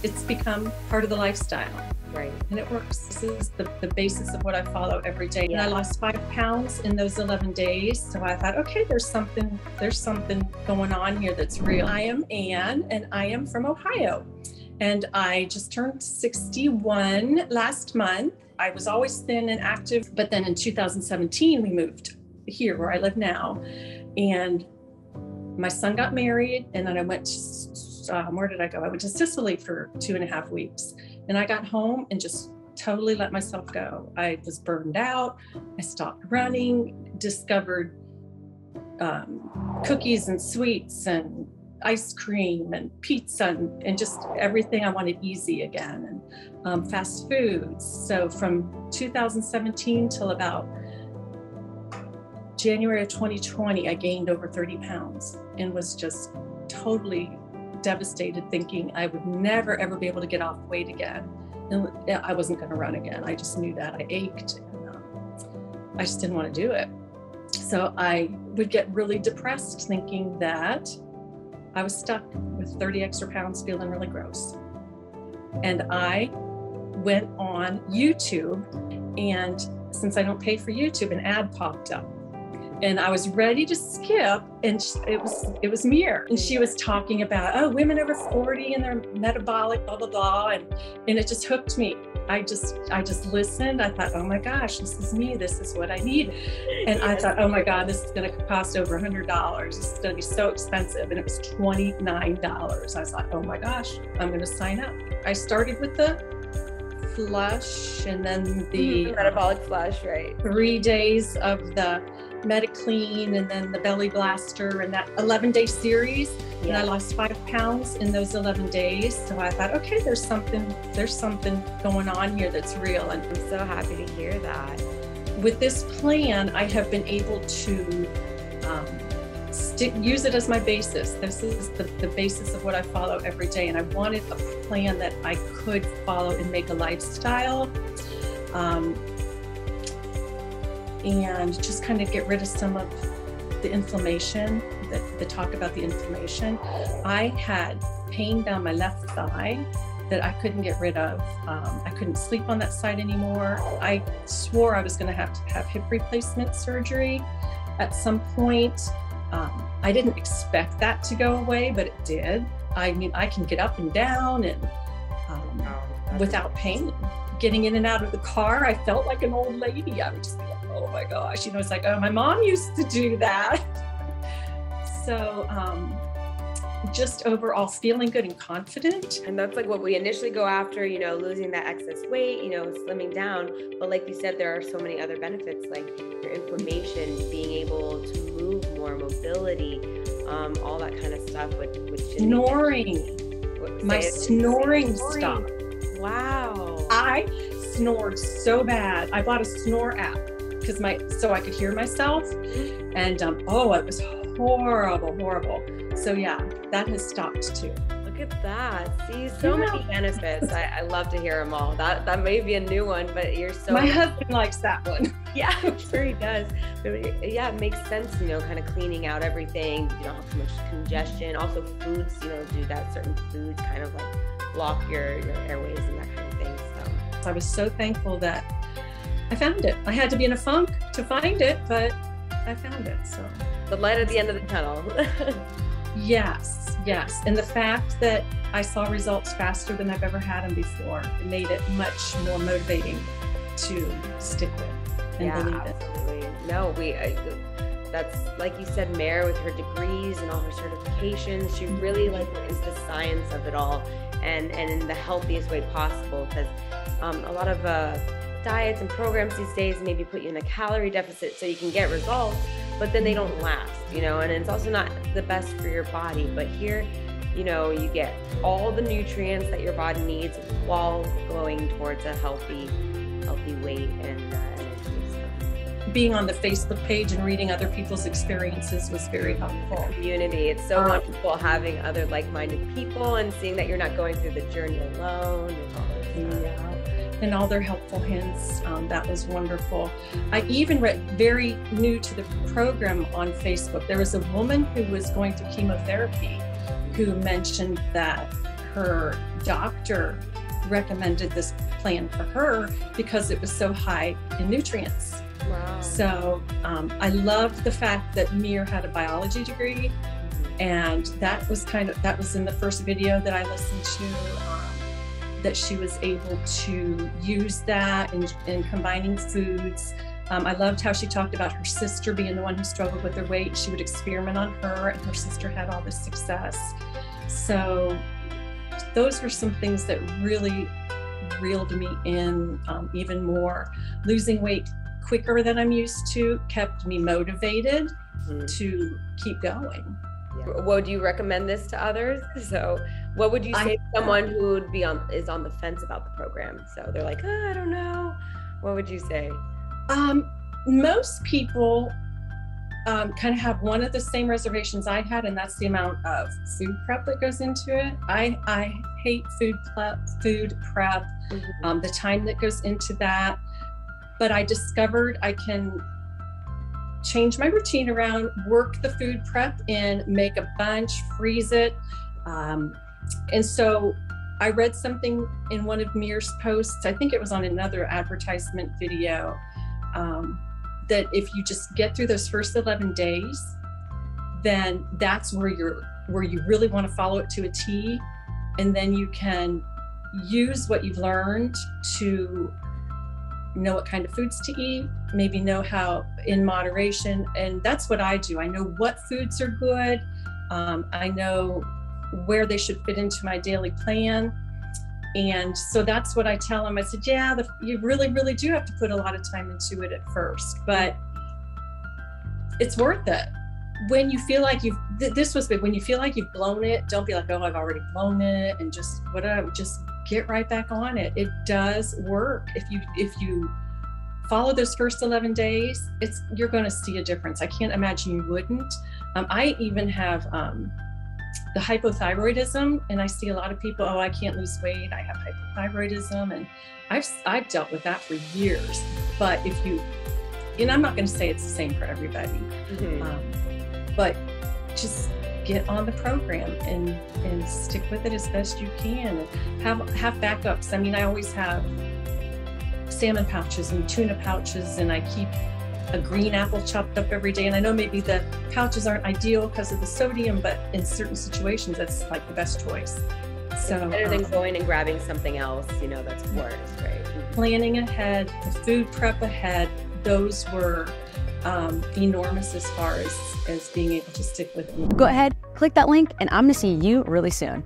It's become part of the lifestyle. Right. And it works. This is the basis of what I follow every day. Yeah. And I lost 5 pounds in those 11 days. So I thought, okay, there's something going on here that's real. I am Anne, and I am from Ohio. And I just turned 61 last month. I was always thin and active, but then in 2017, we moved here where I live now. And my son got married, and then I went to, where did I go? I went to Sicily for 2.5 weeks. And I got home and just totally let myself go. I was burned out. I stopped running, discovered cookies and sweets and ice cream and pizza and just everything I wanted easy again, and fast foods. So from 2017 till about January of 2020, I gained over 30 pounds and was just totally devastated, thinking I would never ever be able to get off weight again. And I wasn't going to run again. I just knew that. I ached, and I just didn't want to do it. So I would get really depressed, thinking that I was stuck with 30 extra pounds, feeling really gross. And I went on YouTube, and since I don't pay for YouTube, an ad popped up. And I was ready to skip, and it was Mir, and she was talking about, oh, women over 40 and their metabolic, blah blah blah, and it just hooked me. I just listened. I thought, oh my gosh, this is me. This is what I need. And I thought, oh my God, this is going to cost over $100. This is going to be so expensive, and it was $29. I thought, oh my gosh, I'm going to sign up. I started with the flush, and then the metabolic flush, right? 3 days of the MetaClean, and then the belly blaster, and that 11-day series. Yeah. And I lost 5 pounds in those 11 days. So I thought, okay, there's something going on here that's real. And I'm so happy to hear that. With this plan, I have been able to use it as my basis. This is the basis of what I follow every day. And I wanted a plan that I could follow and make a lifestyle. And just kind of get rid of some of the inflammation, the talk about the inflammation. I had pain down my left thigh that I couldn't get rid of. I couldn't sleep on that side anymore. I swore I was going to have hip replacement surgery at some point. I didn't expect that to go away, but it did. I mean, I can get up and down and without pain. Getting in and out of the car, I felt like an old lady. I would just be like, oh my gosh, it's like, oh, my mom used to do that. So just overall feeling good and confident. And that's like what we initially go after, losing that excess weight, slimming down. But like you said, there are so many other benefits, like your inflammation, being able to move more, mobility, all that kind of stuff. Which snoring. My snoring stopped. Wow. I snored so bad. I bought a snore app so I could hear myself. And it was horrible. So yeah, that has stopped too. Look at that. See, so many benefits. I love to hear them all. That may be a new one, but you're so... My husband likes that one. Yeah, I'm sure he does. But yeah, it makes sense, kind of cleaning out everything. You don't have too much congestion. Also foods, do that. Certain foods kind of like block your airways and that kind of thing. So I was so thankful that I found it. I had to be in a funk to find it, but I found it. So the light at the end of the tunnel. Yes. And the fact that I saw results faster than I've ever had them before, it made it much more motivating to stick with and believe absolutely. It. No, that's like you said, Mare with her degrees and all her certifications, she really went into the science of it all and in the healthiest way possible, because a lot of diets and programs these days maybe put you in a calorie deficit so you can get results, but then they don't last, and it's also not the best for your body. But here, you get all the nutrients that your body needs while going towards a healthy weight and energy. Being on the Facebook page and reading other people's experiences was very helpful. Community. It's so wonderful having other like-minded people and seeing that you're not going through the journey alone and all this stuff. And all their helpful hints. That was wonderful. I even read, very new to the program on Facebook, there was a woman who was going through chemotherapy who mentioned that her doctor recommended this plan for her because it was so high in nutrients. Wow. So I loved the fact that Mir had a biology degree, and that was in the first video that I listened to, that she was able to use that in combining foods. I loved how she talked about her sister being the one who struggled with her weight. She would experiment on her, and her sister had all this success. So those were some things that really reeled me in even more. Losing weight quicker than I'm used to kept me motivated to keep going. Yeah. Would you recommend this to others? So what would you say to someone who would be is on the fence about the program? So they're like, oh, I don't know. What would you say? Most people kind of have one of the same reservations I had, and that's the amount of food prep that goes into it. I hate food prep, the time that goes into that. But I discovered I can change my routine around, work the food prep in, make a bunch, freeze it. And so I read something in one of Mir's posts, I think it was on another advertisement video, that if you just get through those first 11 days, then that's where you really want to follow it to a T. And then you can use what you've learned to know what kind of foods to eat, maybe know how in moderation. And that's what I do. I know what foods are good. I know where they should fit into my daily plan. And so that's what I tell them. I said, yeah, you really, really do have to put a lot of time into it at first, but it's worth it. When you feel like this was big, when you feel like you've blown it, don't be like, oh, I've already blown it, and just whatever, just get right back on it. It does work. If you follow those first 11 days, you're going to see a difference. I can't imagine you wouldn't. I even have the hypothyroidism, and I see a lot of people, oh, I can't lose weight, I have hypothyroidism, and I've dealt with that for years. But and I'm not going to say it's the same for everybody, but just get on the program and stick with it as best you can, and have backups. I mean, I always have salmon pouches and tuna pouches, and I keep a green apple chopped up every day. And I know maybe the pouches aren't ideal because of the sodium, but in certain situations, that's like the best choice. So it's better than going and grabbing something else, that's worse, right? Planning ahead, the food prep ahead, those were enormous as far as being able to stick with me. Go ahead, click that link, and I'm gonna see you really soon.